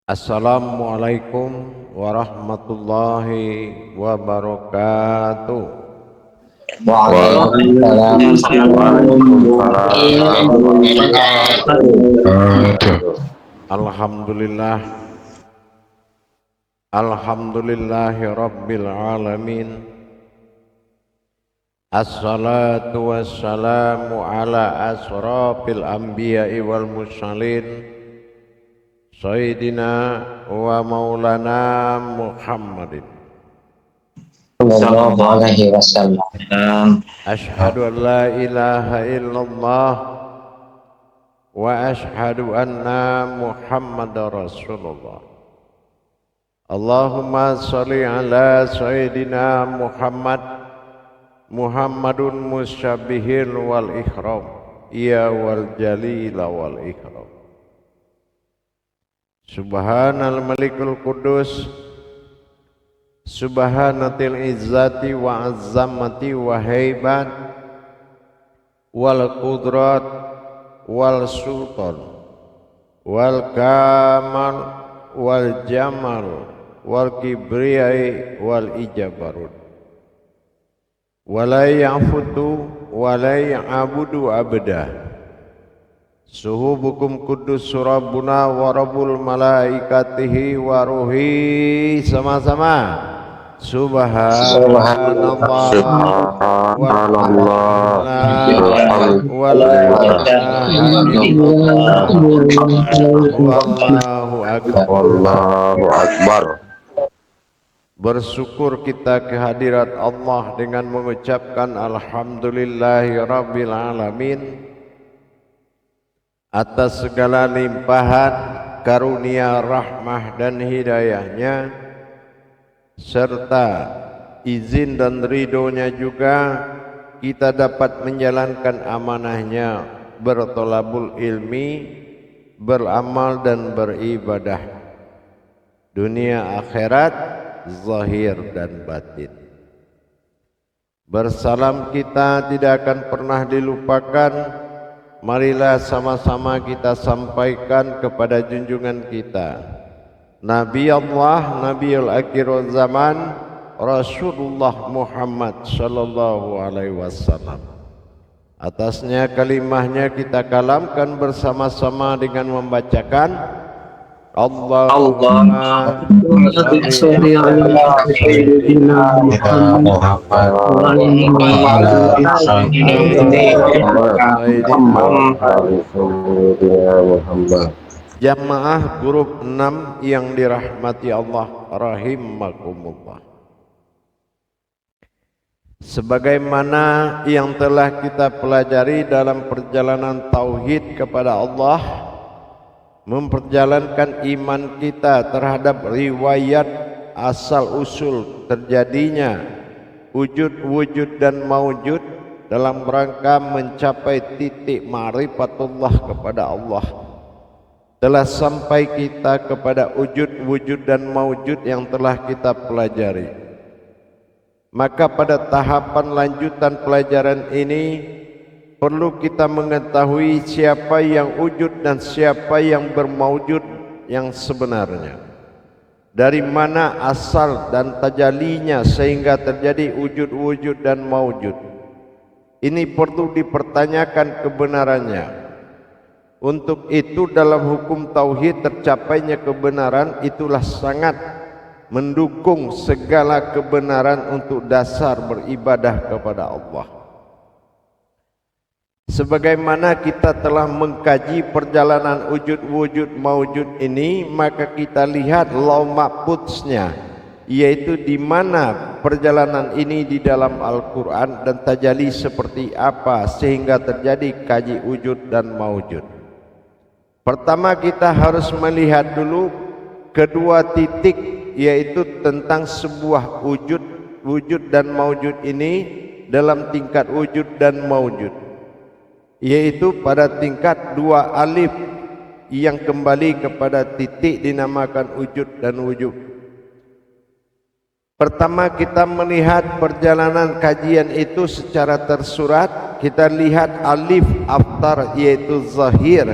Assalamualaikum warahmatullahi wabarakatuh. Waalaikumsalam warahmatullahi wabarakatuh. Alhamdulillah, alhamdulillahi rabbil alamin. Assalatu wassalamu ala asrafil anbiya'i wal mursalin Sayyidina wa maulana Muhammadin Sallallahu alaihi wasallam. Ashhadu an la ilaha illallah wa ashhadu anna Muhammadar Rasulullah. Allahumma salli ala Sayyidina Muhammadun musyabihil wal ikram, ya wal jalila wal ikram. Subhanal malikul kudus, subhanatil izzati wa azzamati wa haibat wal qudrat wal sultan wal kamal wal jamal wal kibriyai wal ijabarut wala ya'futu wala ya'budu abdah. Suhubukum kudus surabuna wa rabbul malaikatihi wa ruhi. Sama-sama subhanallah Wallahu akbar. Bersyukur kita kehadirat Allah dengan mengucapkan alhamdulillahi rabbil alamin atas segala limpahan karunia rahmah dan hidayahnya, serta izin dan ridhonya juga kita dapat menjalankan amanahnya bertolabul ilmi, beramal dan beribadah dunia akhirat, zahir dan batin. Bersalam kita tidak akan pernah dilupakan. Marilah sama-sama kita sampaikan kepada junjungan kita, Nabi Allah, Nabiul Akhirul Zaman, Rasulullah Muhammad sallallahu alaihi wasallam. Atasnya kalimahnya kita kalamkan bersama-sama dengan membacakan Allahumma sholli ala sayyidina Muhammad wa ala Muhammad. Jamaah grup 6 yang dirahmati Allah rahimakumullah. Sebagaimana yang telah kita pelajari dalam perjalanan tauhid kepada Allah, memperjalankan iman kita terhadap riwayat asal usul terjadinya wujud dan maujud dalam rangka mencapai titik ma'rifatullah kepada Allah, telah sampai kita kepada wujud dan maujud yang telah kita pelajari. Maka pada tahapan lanjutan pelajaran ini perlu kita mengetahui siapa yang wujud dan siapa yang bermaujud yang sebenarnya. Dari mana asal dan tajalinya sehingga terjadi wujud dan maujud. Ini perlu dipertanyakan kebenarannya. Untuk itu dalam hukum tauhid tercapainya kebenaran itulah sangat mendukung segala kebenaran untuk dasar beribadah kepada Allah. Sebagaimana kita telah mengkaji perjalanan wujud maujud ini, maka kita lihat law mahfudznya, yaitu di mana perjalanan ini di dalam Al-Quran dan tajalli seperti apa sehingga terjadi kaji wujud dan maujud. Pertama kita harus melihat dulu kedua titik, yaitu tentang sebuah wujud dan maujud ini dalam tingkat wujud dan maujud, yaitu pada tingkat dua alif yang kembali kepada titik dinamakan wujud dan wujud. Pertama kita melihat perjalanan kajian itu secara tersurat. Kita lihat alif aftar yaitu zahir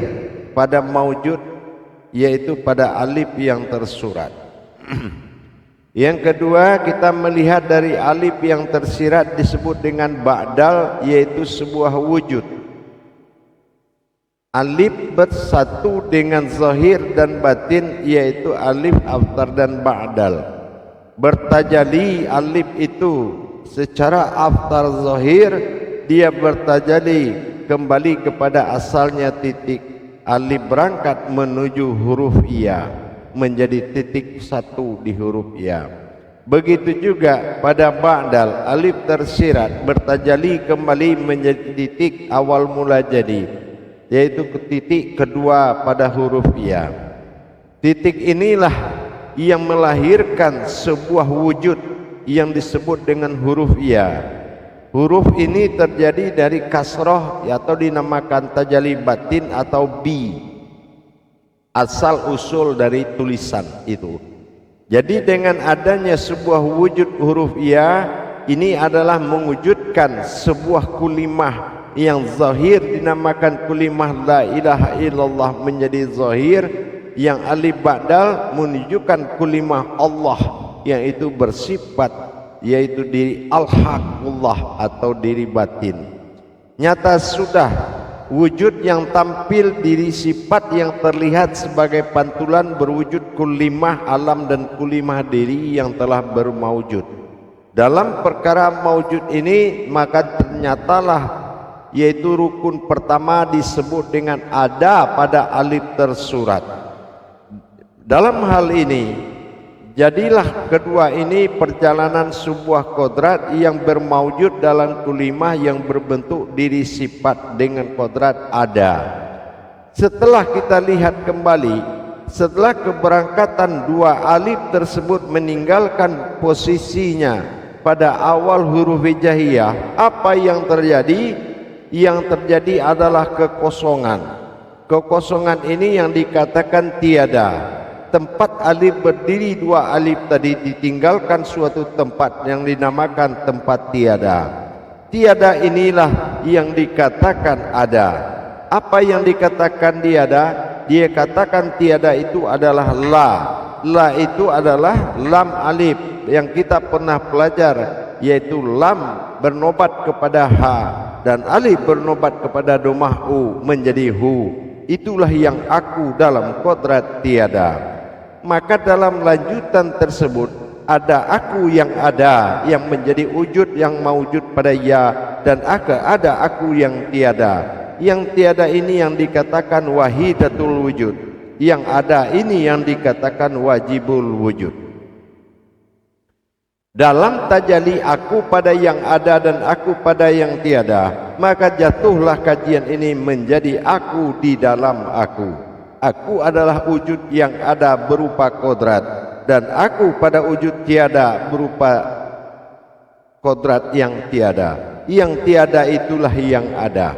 pada maujud yaitu pada alif yang tersurat. Yang kedua, kita melihat dari alif yang tersirat disebut dengan ba'dal, yaitu sebuah wujud. Alif bersatu dengan zahir dan batin, yaitu alif aftar dan ba'dal. Bertajali alif itu secara aftar zahir, dia bertajali kembali kepada asalnya titik. Alif berangkat menuju huruf ya, menjadi titik satu di huruf ya. Begitu juga pada ba'dal, alif tersirat bertajali kembali menjadi titik awal mula jadi, yaitu ke titik kedua pada huruf ya. Titik inilah yang melahirkan sebuah wujud yang disebut dengan huruf ya. Huruf ini terjadi dari kasroh atau dinamakan tajali batin atau bi, asal usul dari tulisan itu. Jadi dengan adanya sebuah wujud huruf ya, ini adalah mewujudkan sebuah kulimah yang zahir, dinamakan kulimah la ilaha illallah menjadi zahir, yang alif ba'dal menunjukkan kulimah Allah yang itu bersifat, yaitu diri al-haqullah atau diri batin. Nyata sudah wujud yang tampil diri sifat yang terlihat sebagai pantulan berwujud kulimah alam dan kulimah diri yang telah bermaujud. Dalam perkara maujud ini maka ternyatalah, yaitu rukun pertama disebut dengan ada pada alif tersurat. Dalam hal ini jadilah kedua ini perjalanan sebuah kodrat yang bermaujud dalam kulimah yang berbentuk diri sifat dengan kodrat ada. Setelah kita lihat kembali, setelah keberangkatan dua alif tersebut meninggalkan posisinya pada awal huruf hijaiyah, apa yang terjadi? Yang terjadi adalah kekosongan. Kekosongan ini yang dikatakan tiada. Tempat alif berdiri dua alif tadi ditinggalkan suatu tempat yang dinamakan tempat tiada. Tiada inilah yang dikatakan ada. Apa yang dikatakan tiada? Dia katakan tiada itu adalah la. La itu adalah lam alif yang kita pernah pelajar, yaitu lam bernobat kepada ha dan alif bernobat kepada domah u menjadi hu. Itulah yang aku dalam kodrat tiada. Maka dalam lanjutan tersebut ada aku yang ada, yang menjadi wujud yang maujud pada ya, dan ada aku yang tiada. Yang tiada ini yang dikatakan wahidatul wujud, yang ada ini yang dikatakan wajibul wujud. Dalam tajali aku pada yang ada dan aku pada yang tiada, maka jatuhlah kajian ini menjadi aku di dalam aku. Aku adalah wujud yang ada berupa kodrat, dan aku pada wujud tiada berupa kodrat yang tiada. Yang tiada itulah yang ada.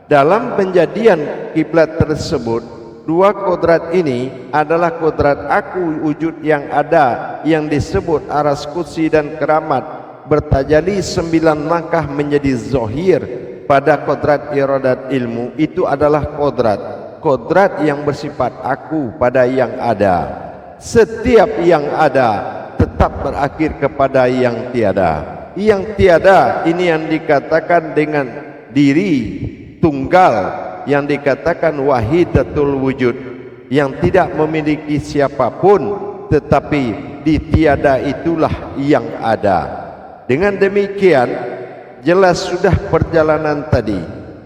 Dalam penjadian kiblat tersebut, dua kodrat ini adalah kodrat aku wujud yang ada, yang disebut aras kursi dan keramat, bertajali 9 langkah menjadi zohir pada kodrat iradat ilmu. Itu adalah kodrat yang bersifat aku pada yang ada. Setiap yang ada tetap berakhir kepada yang tiada. Yang tiada ini yang dikatakan dengan diri tunggal, yang dikatakan wahidatul wujud, yang tidak memiliki siapapun, tetapi di tiada itulah yang ada. Dengan demikian jelas sudah perjalanan tadi.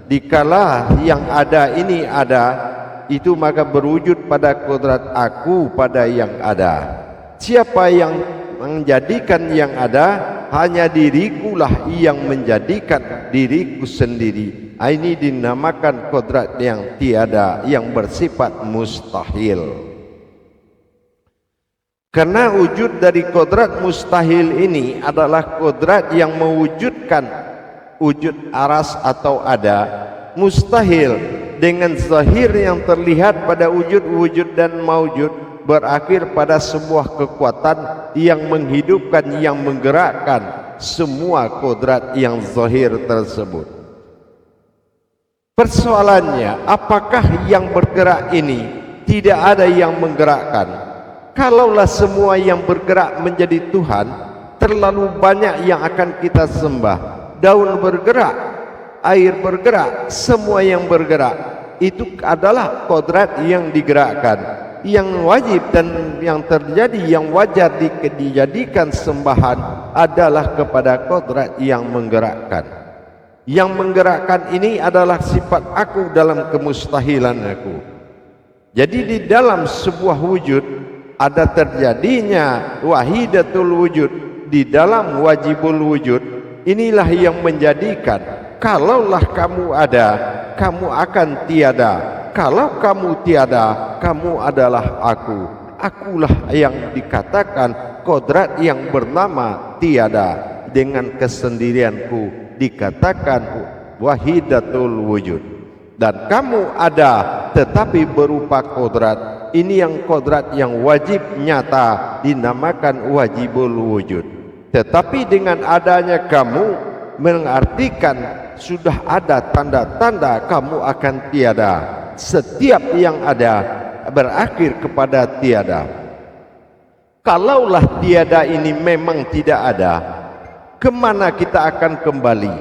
Dikala yang ada ini ada, itu maka berwujud pada kodrat aku pada yang ada. Siapa yang menjadikan yang ada? Hanya dirikulah yang menjadikan diriku sendiri. Ini dinamakan kodrat yang tiada, yang bersifat mustahil. Karena wujud dari kodrat mustahil ini adalah kodrat yang mewujudkan wujud aras atau ada. Mustahil dengan zahir yang terlihat pada wujud-wujud dan maujud berakhir pada sebuah kekuatan yang menghidupkan, yang menggerakkan semua kodrat yang zahir tersebut. Persoalannya, apakah yang bergerak ini tidak ada yang menggerakkan. Kalaulah semua yang bergerak menjadi Tuhan, terlalu banyak yang akan kita sembah. Daun bergerak, air bergerak, semua yang bergerak itu adalah kodrat yang digerakkan. Yang wajib dan yang terjadi, yang wajar dijadikan sembahan adalah kepada kodrat yang menggerakkan. Yang menggerakkan ini adalah sifat aku dalam kemustahilan aku. Jadi di dalam sebuah wujud ada terjadinya wahidatul wujud, di dalam wajibul wujud. Inilah yang menjadikan kalaulah kamu ada, kamu akan tiada. Kalau kamu tiada, kamu adalah aku. Akulah yang dikatakan kodrat yang bernama tiada. Dengan kesendirianku dikatakan wahidatul wujud. Dan kamu ada tetapi berupa kodrat. Ini yang kodrat yang wajib nyata, dinamakan wajibul wujud. Tetapi dengan adanya kamu mengartikan sudah ada tanda-tanda kamu akan tiada. Setiap yang ada berakhir kepada tiada. Kalaulah tiada ini memang tidak ada, kemana kita akan kembali?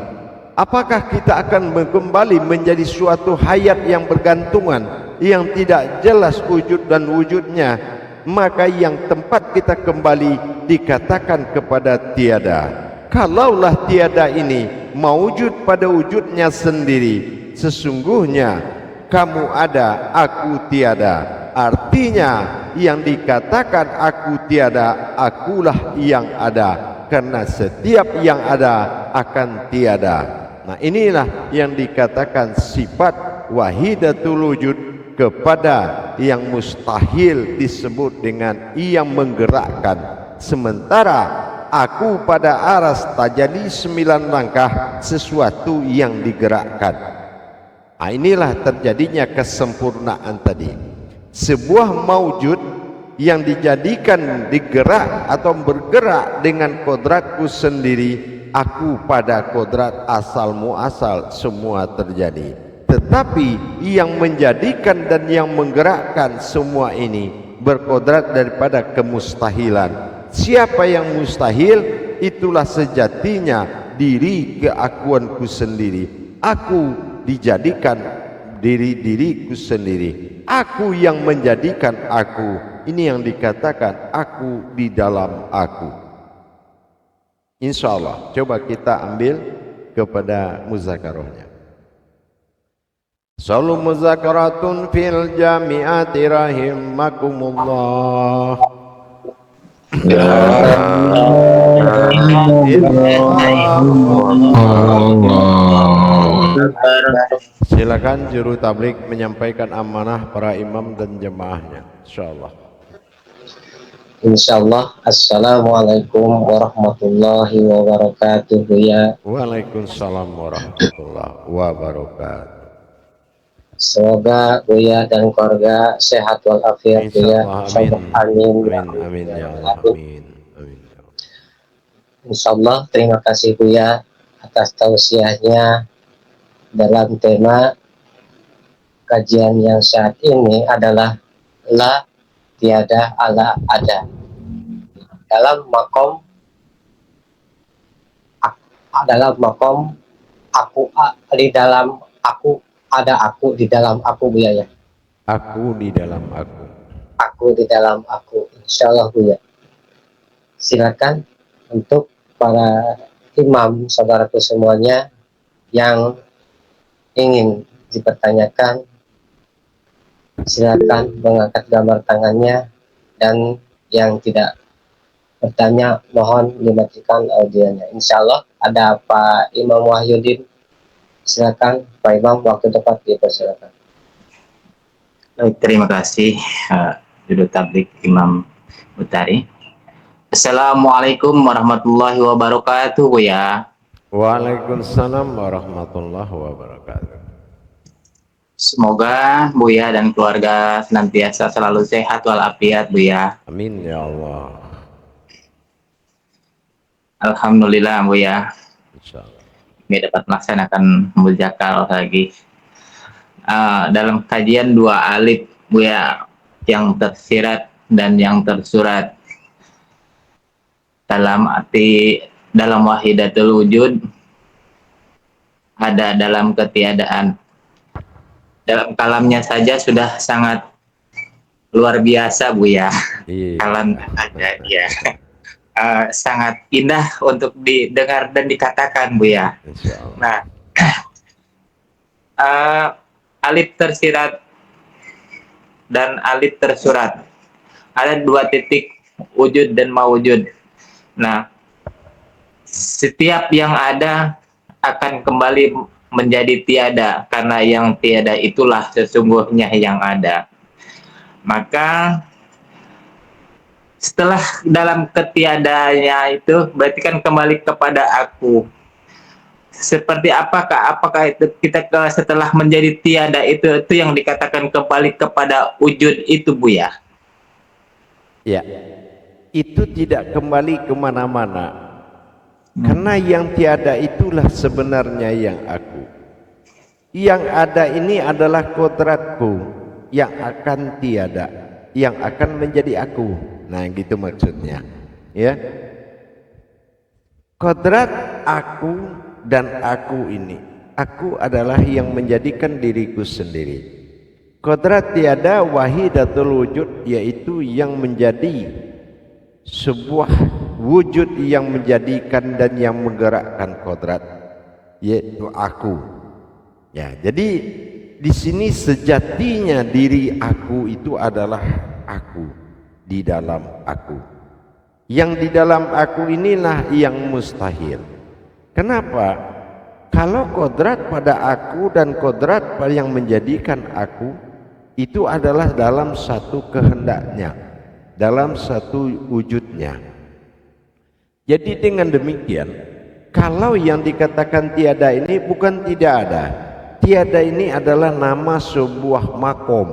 Apakah kita akan kembali menjadi suatu hayat yang bergantungan, yang tidak jelas wujud dan wujudnya? Maka yang tempat kita kembali dikatakan kepada tiada. Kalaulah tiada ini mawujud pada wujudnya sendiri, sesungguhnya kamu ada, aku tiada. Artinya yang dikatakan aku tiada, akulah yang ada. Karena setiap yang ada akan tiada. Nah, inilah yang dikatakan sifat wahidatul wujud kepada yang mustahil disebut dengan yang menggerakkan. Sementara aku pada aras tajali 9 langkah, sesuatu yang digerakkan. Nah, inilah terjadinya kesempurnaan tadi. Sebuah maujud yang dijadikan digerak atau bergerak dengan kodratku sendiri, aku pada kodrat asal muasal semua terjadi. Tetapi yang menjadikan dan yang menggerakkan semua ini berkodrat daripada kemustahilan. Siapa yang mustahil, itulah sejatinya diri keakuanku sendiri. Aku dijadikan diriku sendiri. Aku yang menjadikan aku. Ini yang dikatakan aku di dalam aku. Insya Allah. Coba kita ambil kepada muzakarahnya. Salu muzakaratun fil jami'ati rahimakumullah. Silakan juru tablik menyampaikan amanah para imam dan jemaahnya. Insyaallah. Insyaallah. Assalamualaikum warahmatullahi wabarakatuh ya. Waalaikumsalam warahmatullahi wabarakatuh. Semoga Buya dan keluarga sehat walafiat Buya. Amin. Amin ya Allah. Amin. Amin. Insyaallah, terima kasih Buya atas tausiahnya dalam tema kajian yang saat ini adalah la tiada ala ada. Dalam makom aku di dalam aku ada aku di dalam aku Buya ya. Aku di dalam aku. Aku di dalam aku. Insyaallah Buya. Silakan untuk para imam saudaraku semuanya yang ingin dipertanyakan, silakan mengangkat gambar tangannya, dan yang tidak bertanya mohon dimatikan audionya. Insyaallah ada Pak Imam Wahyudin. Silakan Pak Imam, waktu tepat dipersilakan. Baik, terima kasih juru tablik Imam Utari. Assalamualaikum warahmatullahi wabarakatuh Buya. Waalaikumsalam warahmatullahi wabarakatuh. Semoga Buya dan keluarga senantiasa selalu sehat walafiat Buya. Amin ya Allah. Alhamdulillah Buya. Insyaallah. Kami dapat melaksanakan muzakar lagi. Dalam kajian 2 alif Buya, yang tersirat dan yang tersurat. Dalam wahidatul wujud ada dalam ketiadaan. Dalam kalamnya saja sudah sangat luar biasa, Buya. Iya. Kalam saja ya. Sangat indah untuk didengar dan dikatakan, Buya. Insyaallah. Nah, alif tersirat dan alif tersurat. Ada 2 titik, wujud dan mawujud. Nah, setiap yang ada akan kembali menjadi tiada, karena yang tiada itulah sesungguhnya yang ada. Maka setelah dalam ketiadanya itu berarti kan kembali kepada aku. Seperti apakah itu kita setelah menjadi tiada itu yang dikatakan kembali kepada wujud itu, Buya? Ya, itu tidak kembali kemana-mana, karena yang tiada itulah sebenarnya yang aku. Yang ada ini adalah kodratku yang akan tiada, yang akan menjadi aku. Nah, gitu maksudnya, ya. Kodrat aku dan aku ini, aku adalah yang menjadikan diriku sendiri. Kodrat tiada wahidatul wujud, yaitu yang menjadi sebuah wujud yang menjadikan dan yang menggerakkan kodrat, yaitu aku. Ya, jadi di sini sejatinya diri aku itu adalah aku di dalam aku. Yang di dalam aku inilah yang mustahil. Kenapa? Kalau kodrat pada aku dan kodrat yang menjadikan aku itu adalah dalam satu kehendaknya, dalam satu wujudnya. Jadi dengan demikian, kalau yang dikatakan tiada ini bukan tidak ada. Tiada ini adalah nama sebuah makom,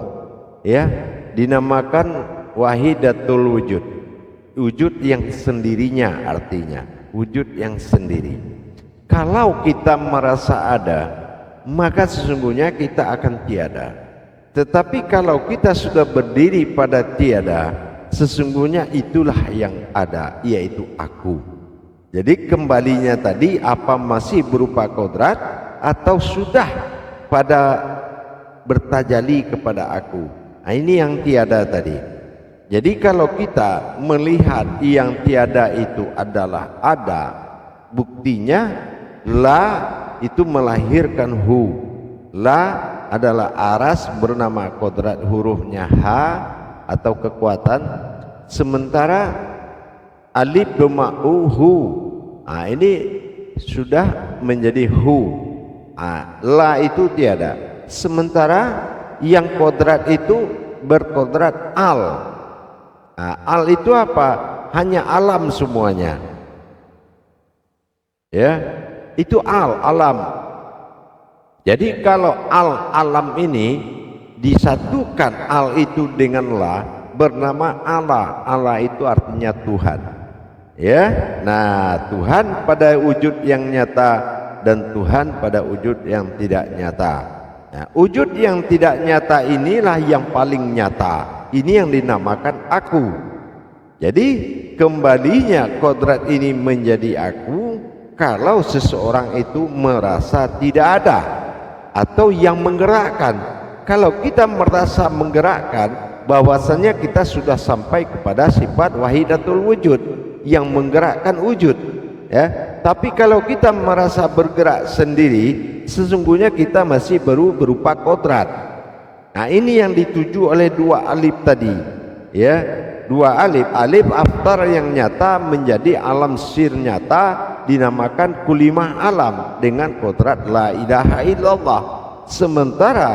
ya, dinamakan wahidatul wujud, wujud yang sendirinya, artinya wujud yang sendiri. Kalau kita merasa ada, maka sesungguhnya kita akan tiada. Tetapi kalau kita sudah berdiri pada tiada, sesungguhnya itulah yang ada, yaitu aku. Jadi kembalinya tadi, apa masih berupa kodrat atau sudah pada bertajali kepada aku? Nah, ini yang tiada tadi. Jadi kalau kita melihat yang tiada itu adalah ada, buktinya la itu melahirkan hu. La adalah aras bernama kodrat, hurufnya ha atau kekuatan, sementara alif doma hu. Nah, ini sudah menjadi hu. Nah, la itu tiada, sementara yang kodrat itu berkodrat al. Nah, al itu apa? Hanya alam semuanya, ya, itu alam. Jadi kalau alam ini disatukan al itu dengan la, bernama Allah. Allah itu artinya Tuhan, ya. Nah, Tuhan pada wujud yang nyata dan Tuhan pada wujud yang tidak nyata. Nah, wujud yang tidak nyata inilah yang paling nyata. Ini yang dinamakan aku. Jadi kembalinya kodrat ini menjadi aku kalau seseorang itu merasa tidak ada atau yang menggerakkan. Kalau kita merasa menggerakkan, bahwasanya kita sudah sampai kepada sifat wahidatul wujud yang menggerakkan wujud, ya. Tapi kalau kita merasa bergerak sendiri, sesungguhnya kita masih baru berupa kodrat. Nah, ini yang dituju oleh 2 alif tadi, ya. 2 alif, alif aftar yang nyata menjadi alam sir nyata, dinamakan kulimah alam dengan kodrat la ilaha illallah. Sementara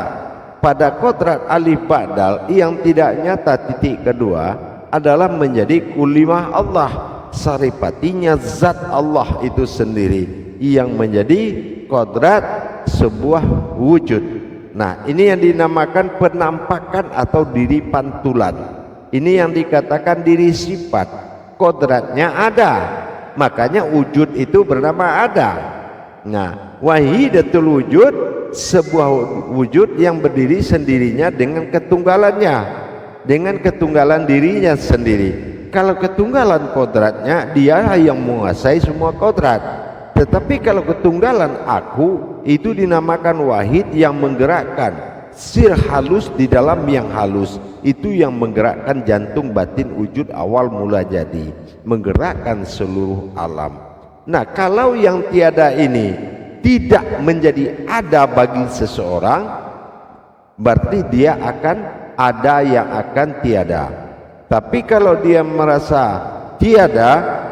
pada kodrat alif badal yang tidak nyata titik kedua adalah menjadi kulimah Allah, saripatinya zat Allah itu sendiri yang menjadi kodrat sebuah wujud. Nah, ini yang dinamakan penampakan atau diri pantulan. Ini yang dikatakan diri sifat. Kodratnya ada, makanya wujud itu bernama ada. Nah, wahidatul wujud, sebuah wujud yang berdiri sendirinya dengan ketunggalannya. dengan ketunggalan dirinya sendiri. Kalau ketunggalan kodratnya, dia yang menguasai semua kodrat. Tetapi kalau ketunggalan aku, itu dinamakan wahid yang menggerakkan sir halus di dalam yang halus. Itu yang menggerakkan jantung batin wujud awal mula jadi, menggerakkan seluruh alam. Nah, kalau yang tiada ini tidak menjadi ada bagi seseorang, berarti dia akan ada yang akan tiada. Tapi kalau dia merasa tiada,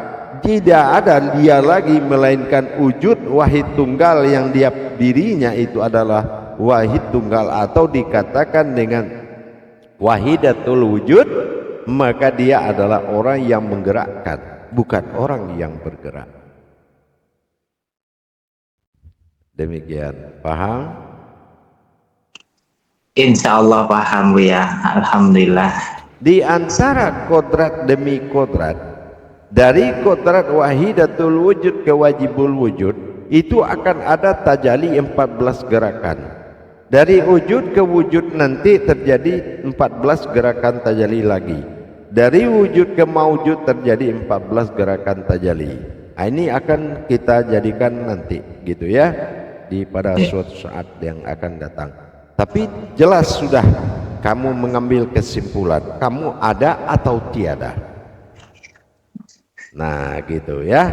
tidak ada dia lagi melainkan wujud wahid tunggal yang dia dirinya itu adalah wahid tunggal, atau dikatakan dengan wahidatul wujud, maka dia adalah orang yang menggerakkan, bukan orang yang bergerak. Demikian, paham? Insya Allah paham Buya, alhamdulillah. Di antara kodrat demi kodrat, dari kodrat wahidatul wujud ke wajibul wujud, itu akan ada tajalli 14 gerakan. Dari wujud ke wujud nanti terjadi 14 gerakan tajalli lagi. Dari wujud ke maujud terjadi 14 gerakan tajalli. Nah, ini akan kita jadikan nanti gitu ya, di pada suatu saat yang akan datang. Tapi jelas sudah kamu mengambil kesimpulan, kamu ada atau tiada. Nah gitu ya.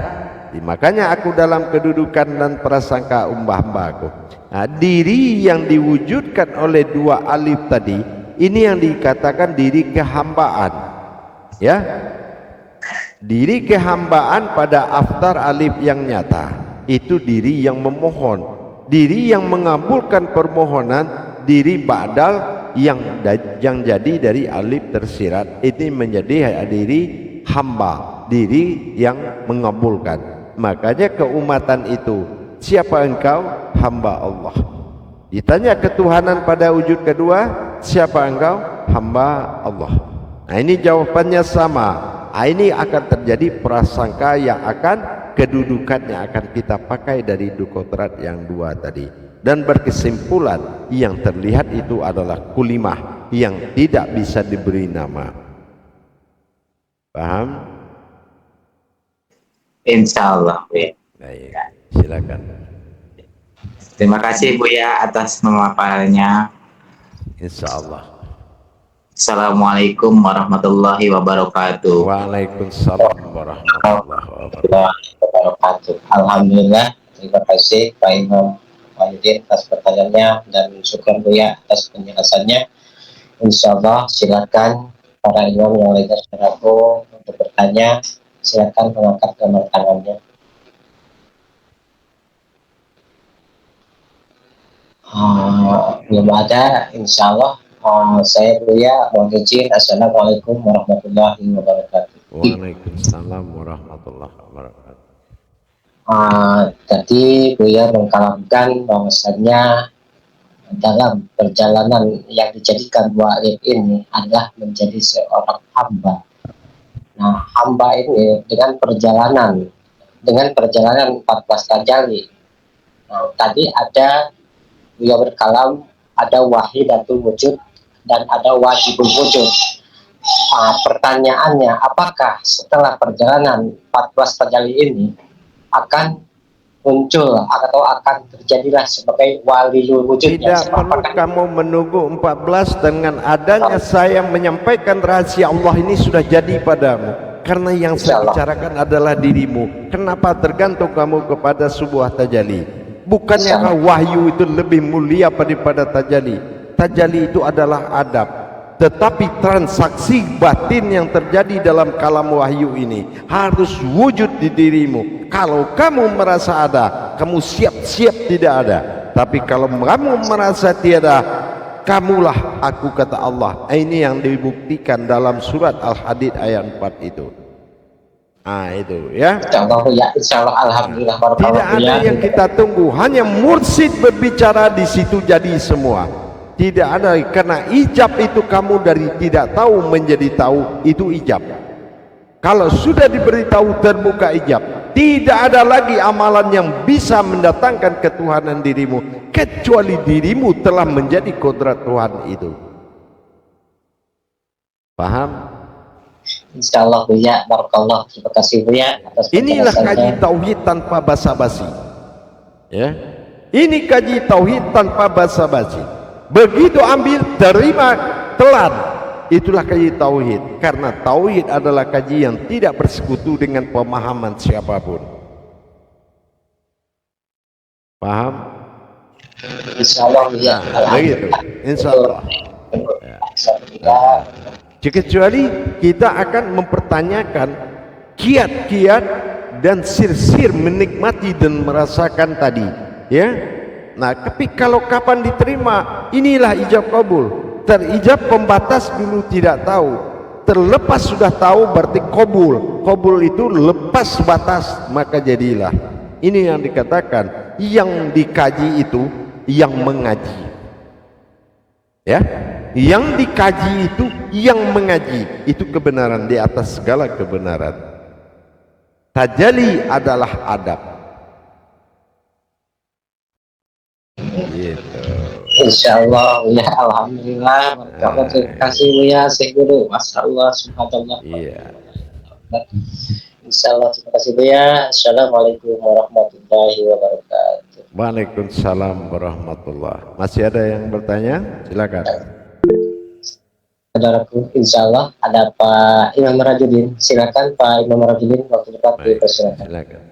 Makanya aku dalam kedudukan dan prasangka hamba-hambaku, nah, diri yang diwujudkan oleh dua alif tadi, ini yang dikatakan diri kehambaan ya. Diri kehambaan pada aftar alif yang nyata, itu diri yang memohon, diri yang mengabulkan permohonan, diri badal yang jadi dari alif tersirat, ini menjadi diri hamba, diri yang mengabulkan. Makanya keumatan itu, siapa engkau? Hamba Allah. Ditanya ketuhanan pada wujud kedua, siapa engkau? Hamba Allah. Nah ini jawabannya sama. Nah, ini akan terjadi prasangka yang akan kedudukannya akan kita pakai dari dukodrat yang dua tadi. Dan berkesimpulan yang terlihat itu adalah kulimah yang tidak bisa diberi nama. Paham? Insya Allah Buya. Baik, silakan. Terima kasih Buya atas pemaparannya. Insya Allah. Assalamualaikum warahmatullahi wabarakatuh. Waalaikumsalam warahmatullahi wabarakatuh. Alhamdulillah, terima kasih Pak Imam Wahyudin atas pertanyaannya, dan syukur Buya atas penjelasannya. Insya Allah silakan para imam yang lainnya saudaraku untuk bertanya, silakan mengangkat gambar tangannya. Belum ada, insya Allah. Saya Buya mohon izin. Assalamualaikum warahmatullahi wabarakatuh. Waalaikumsalam warahmatullahi wabarakatuh. Tadi Buya mengkalamkan bahwasannya dalam perjalanan yang dijadikan wa'id ini adalah menjadi seorang hamba. Nah, hamba ini dengan perjalanan 14 tajalli. Nah, tadi ada Buya berkalam, ada wahidatul wujud dan ada wajibul wujud. Pertanyaannya, apakah setelah perjalanan 14 tajalli ini akan muncul atau akan terjadilah sebagai waliul wujud? Tidak perlu kamu menunggu 14. Dengan adanya saya menyampaikan rahasia Allah ini sudah jadi padamu, karena yang saya bicarakan adalah dirimu. Kenapa tergantung kamu kepada sebuah tajalli? Bukannya wahyu itu lebih mulia daripada tajalli? Tajalli itu adalah adab, tetapi transaksi batin yang terjadi dalam kalam wahyu ini harus wujud di dirimu. Kalau kamu merasa ada, kamu siap-siap tidak ada. Tapi kalau kamu merasa tiada, kamulah aku, kata Allah. Ini yang dibuktikan dalam surat Al-Hadid ayat 4 itu. Itu ya. Insyaallah, alhamdulillah. Tidak ada yang kita tunggu, hanya mursyid berbicara di situ jadi semua. Tidak ada, karena ijab itu kamu dari tidak tahu menjadi tahu, itu ijab. Kalau sudah diberitahu terbuka ijab, tidak ada lagi amalan yang bisa mendatangkan ketuhanan dirimu kecuali dirimu telah menjadi kodrat Tuhan itu. Paham? Insyaallah Buya, barakallah. Terima kasih Buya atas Inilah kaji penjelasannya. tauhid tanpa basa-basi. Ya. Ini kaji tauhid tanpa basa-basi. Begitu ambil, terima, telan. Itulah kaji tauhid. Karena tauhid adalah kaji yang tidak bersekutu dengan pemahaman siapapun. Paham? Insyaallah Buya. Nah, begitu. Insyaallah. Kecuali kita akan mempertanyakan kiat-kiat dan sir-sir menikmati dan merasakan tadi, ya. Nah, tapi kalau kapan diterima, inilah ijab kabul. Terijab pembatas dulu tidak tahu, terlepas sudah tahu berarti kabul. Kabul itu lepas batas maka jadilah. Ini yang dikatakan yang dikaji itu yang mengaji, ya. Yang dikaji itu yang mengaji, itu kebenaran di atas segala kebenaran. Tajalli adalah adab. Gitu. Insyaallah ya, alhamdulillah. Barakallah. Terima kasih Buya, Syekh Guru. Masyaallah, subhanallah. Iya. Insyaallah, terima kasih Buya. Assalamualaikum warahmatullahi wabarakatuh. Waalaikumsalam warahmatullah. Masih ada yang bertanya? Silakan. Saudaraku, insyaallah ada Pak Imam Rajudin. Silakan Pak Imam Rajudin, waktu dekat dipersilakan. Silakan.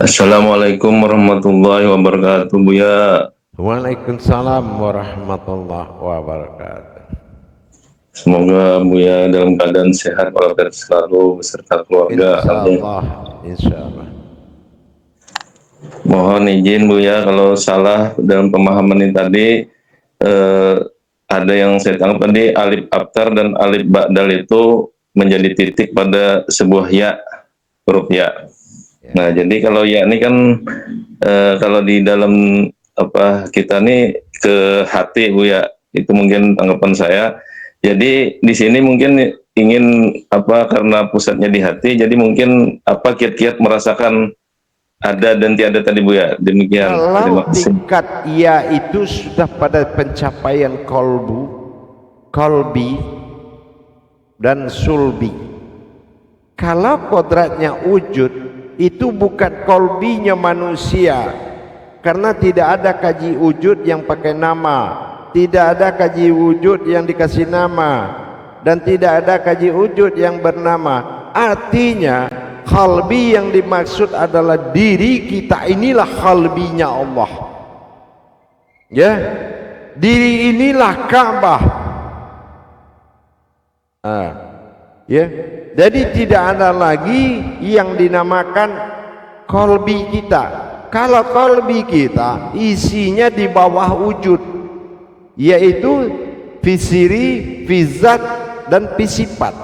Assalamualaikum warahmatullahi wabarakatuh Buya. Waalaikumsalam warahmatullahi wabarakatuh. Semoga Buya dalam keadaan sehat walafiat selalu beserta keluarga. Insyaallah, insyaallah. Mohon izin Buya kalau salah dalam pemahaman ini tadi, ada yang saya tangkap tadi alif abtar dan alif ba'dal itu menjadi titik pada sebuah ya, huruf ya. Nah, jadi kalau ya ini kan kalau di dalam kita nih ke hati Buya, itu mungkin tanggapan saya. Jadi di sini mungkin ingin karena pusatnya di hati, jadi mungkin kiat-kiat merasakan ada dan tiada tadi Buya. Demikian. Kalau tingkat ia itu sudah pada pencapaian kolbi dan sulbi. Kalau kodratnya wujud itu bukan kolbinya manusia, karena tidak ada kaji wujud yang pakai nama, tidak ada kaji wujud yang dikasih nama, dan tidak ada kaji wujud yang bernama. Artinya qalbi yang dimaksud adalah diri kita, inilah qalbinya Allah, ya. Diri inilah Ka'bah, ya. Jadi tidak ada lagi yang dinamakan qalbi kita. Kalau qalbi kita isinya di bawah wujud, yaitu fisiri, fizat, dan fisifat.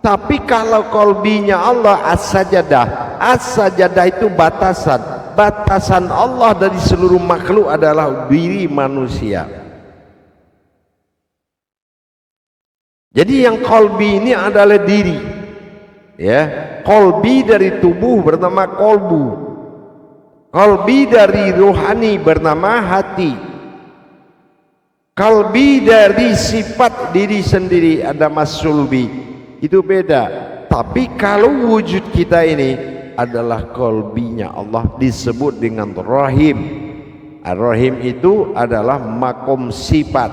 Tapi kalau kolbinya Allah as-sajadah, as-sajadah itu batasan. Batasan Allah dari seluruh makhluk adalah diri manusia. Jadi yang kolbi ini adalah diri, ya. Kolbi dari tubuh bernama kolbu, kolbi dari rohani bernama hati, kolbi dari sifat diri sendiri ada masulbi. Itu beda. Tapi kalau wujud kita ini adalah kolbinya Allah, disebut dengan rahim. Ar-rahim itu adalah makom sifat,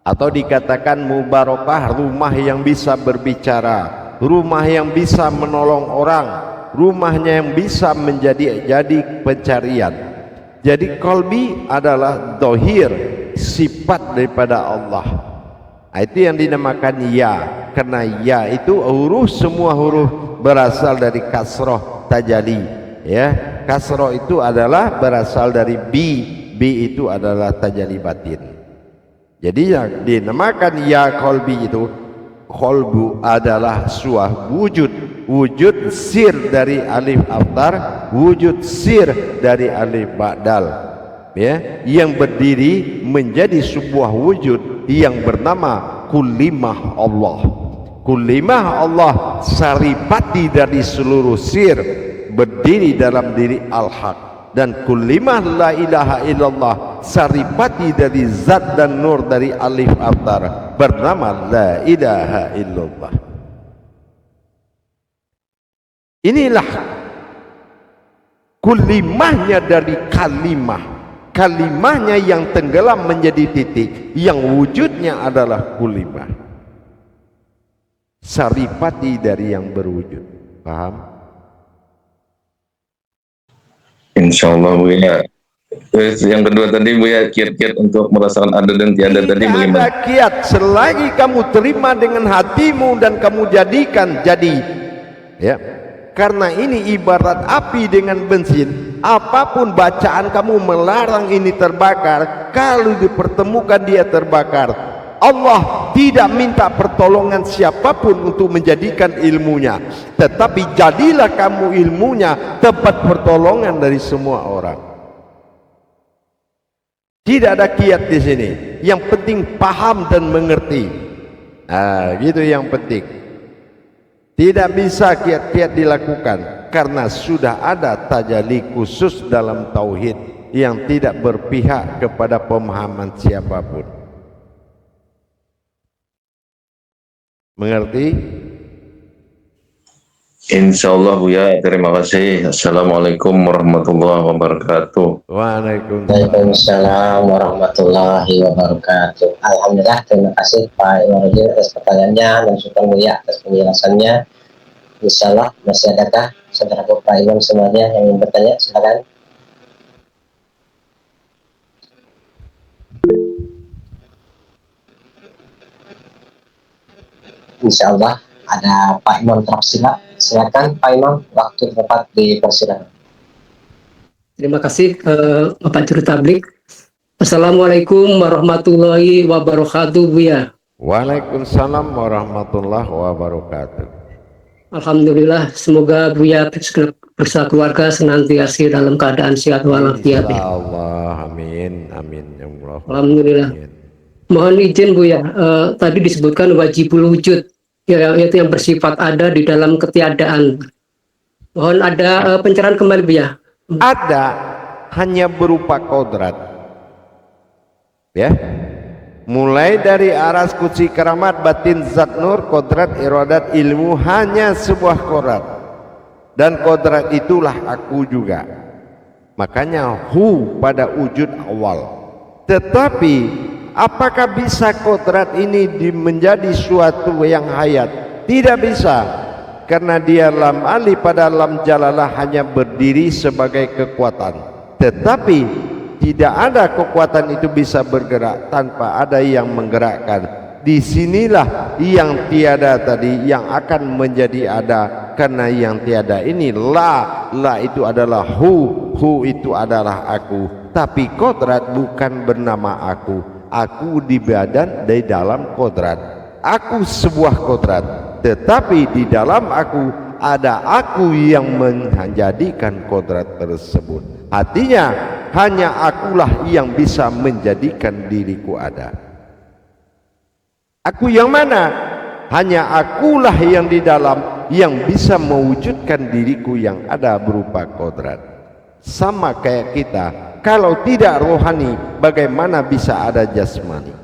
atau dikatakan mubarakah, rumah yang bisa berbicara, rumah yang bisa menolong orang, rumahnya yang bisa jadi pencarian. Jadi kolbi adalah dohir, sifat daripada Allah. Itu yang dinamakan ya, karena ya itu semua huruf berasal dari kasroh tajali, ya. Kasroh itu adalah berasal dari bi itu adalah tajali batin. Jadi yang dinamakan ya kolbi itu, kolbu adalah suah wujud sir dari alif abtar, wujud sir dari alif ba'dal, ya, yang berdiri menjadi sebuah wujud yang bernama kulimah Allah. Kulimah Allah saripati dari seluruh sir, berdiri dalam diri al-haq. dan kulimah la ilaha illallah saripati dari zat dan nur dari alif abtar bernama la ilaha illallah. Inilah kulimahnya dari kalimah, kalimahnya yang tenggelam menjadi titik, yang wujudnya adalah kulimah, saripati dari yang berwujud. Paham? Insyaallah Bu ya. Terus yang kedua tadi Bu ya, kiat-kiat untuk merasakan ada dan tiada tadi Tidak bagaimana? ada kiat selagi kamu terima dengan hatimu dan kamu jadikan jadi, ya. Karena ini ibarat api dengan bensin. Apapun bacaan kamu melarang ini terbakar, kalau dipertemukan dia terbakar. Allah tidak minta pertolongan siapapun untuk menjadikan ilmunya, tetapi jadilah kamu ilmunya tempat pertolongan dari semua orang. Tidak ada kiat di sini. Yang penting paham dan mengerti. Gitu yang penting. Tidak bisa kiat-kiat dilakukan karena sudah ada tajalli khusus dalam tauhid yang tidak berpihak kepada pemahaman siapapun. Mengerti? Insyaallah Bu ya, terima kasih. Assalamualaikum warahmatullahi wabarakatuh. Waalaikumsalam. Waalaikumsalam warahmatullahi wabarakatuh. Alhamdulillah, terima kasih Pak Imanuddin atas pertanyaannya dan syukur mulia atas penjelasannya. Insyaallah masih adakah saudaraku Pak Imam semuanya yang ingin bertanya? Silakan. Insyaallah ada Pak Imam Terpsila. Silakan Pak Imam, waktu tepat dipersilakan. Terima kasih Bapak Juru Tablik. Assalamualaikum warahmatullahi wabarakatuh Buya. Waalaikumsalam warahmatullahi wabarakatuh. Alhamdulillah, semoga Buya bersama keluarga senantiasa dalam keadaan sehat walafiat. Insyaallah, amin, amin ya Allah. Alhamdulillah. Amin. Mohon izin Buya, tadi disebutkan wajibul wujud, yaitu yang bersifat ada di dalam ketiadaan. Mohon ada pencerahan kembali Buya. Ada, hanya berupa kodrat, ya. Mulai dari aras kursi keramat batin zat nur kodrat iradat ilmu hanya sebuah kodrat, dan kodrat itulah aku juga. Makanya hu pada wujud awal. Tetapi apakah bisa kodrat ini menjadi suatu yang hayat? Tidak bisa, karena dia lam ali pada lam jalalah hanya berdiri sebagai kekuatan. Tetapi tidak ada kekuatan itu bisa bergerak tanpa ada yang menggerakkan. Disinilah yang tiada tadi yang akan menjadi ada, karena yang tiada ini la itu adalah hu itu adalah aku. Tapi kodrat bukan bernama aku di badan dari dalam kodrat. Aku sebuah kodrat, tetapi di dalam aku ada aku yang menjadikan kodrat tersebut. Artinya hanya akulah yang bisa menjadikan diriku ada. Aku yang mana? Hanya akulah yang di dalam yang bisa mewujudkan diriku yang ada berupa kodrat. Sama kayak kita, kalau tidak rohani bagaimana bisa ada jasmani?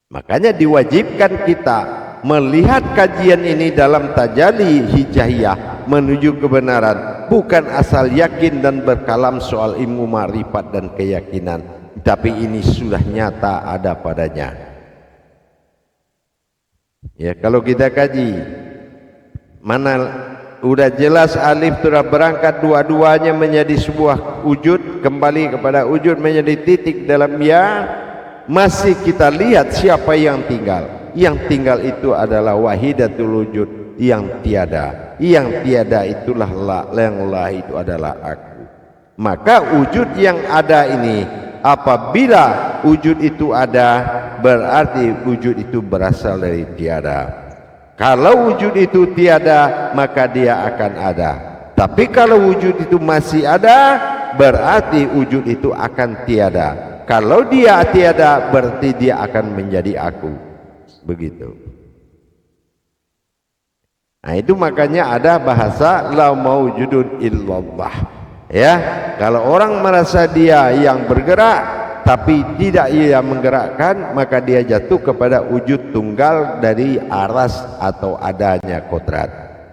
Makanya diwajibkan kita melihat kajian ini dalam tajalli hijahiyah menuju kebenaran, bukan asal yakin dan berkalam soal ilmu ma'rifat dan keyakinan, tapi ini sudah nyata ada padanya. Ya, kalau kita kaji mana udah jelas alif sudah berangkat dua-duanya menjadi sebuah wujud, kembali kepada wujud menjadi titik dalam ya, masih kita lihat siapa yang tinggal. Yang tinggal itu adalah wahidatul wujud, yang tiada. Yang tiada itulah la, yang la itu adalah aku. Maka wujud yang ada ini, apabila wujud itu ada, berarti wujud itu berasal dari tiada. Kalau wujud itu tiada, maka dia akan ada. Tapi kalau wujud itu masih ada, berarti wujud itu akan tiada. Kalau dia tiada, berarti dia akan menjadi aku. Begitu. Nah, itu makanya ada bahasa la maujudun illallah. Ya, kalau orang merasa dia yang bergerak tapi tidak ia menggerakkan, maka dia jatuh kepada wujud tunggal dari aras atau adanya kodrat.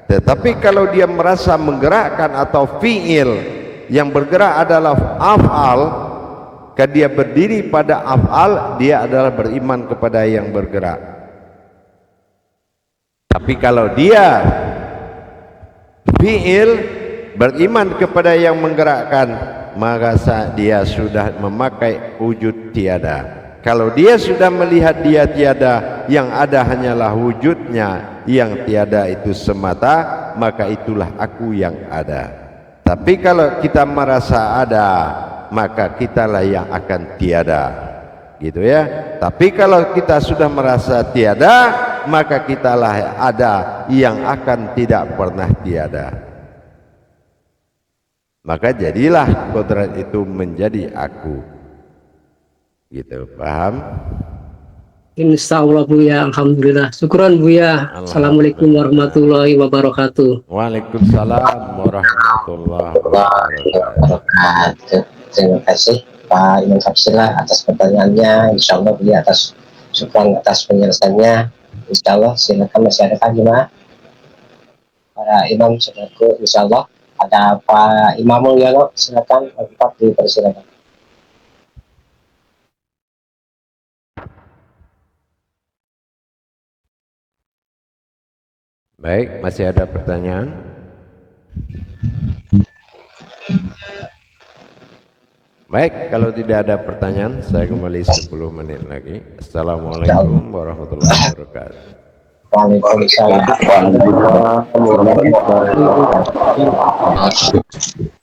Tetapi kalau dia merasa menggerakkan atau fi'il, yang bergerak adalah af'al, kan dia berdiri pada af'al, dia adalah beriman kepada yang bergerak. Tapi kalau dia fi'il, beriman kepada yang menggerakkan, maka dia sudah memakai wujud tiada. Kalau dia sudah melihat dia tiada, yang ada hanyalah wujudnya, yang tiada itu semata, maka itulah aku yang ada. Tapi kalau kita merasa ada, maka kitalah yang akan tiada, gitu ya. Tapi kalau kita sudah merasa tiada, maka kitalah ada yang akan tidak pernah tiada. Maka jadilah kodrat itu menjadi aku, gitu. Paham? Insya Allah Buya, alhamdulillah. Syukran Buya. Assalamualaikum warahmatullahi wabarakatuh. Waalaikumsalam warahmatullahi wabarakatuh. Terima kasih Pak Imam Fapsila atas pertanyaannya. Insya Allah Buya atas syukran atas penjelasannya. Insya Allah silakan, masih ada gimana para imam saudaraku. Insya Allah ada Pak Imam Mulyono, silakan Pak, dipersilakan. Baik, masih ada pertanyaan? Baik, kalau tidak ada pertanyaan, saya kembali 10 menit lagi. Assalamualaikum warahmatullahi wabarakatuh. Waalaikumsalam warahmatullahi wabarakatuh.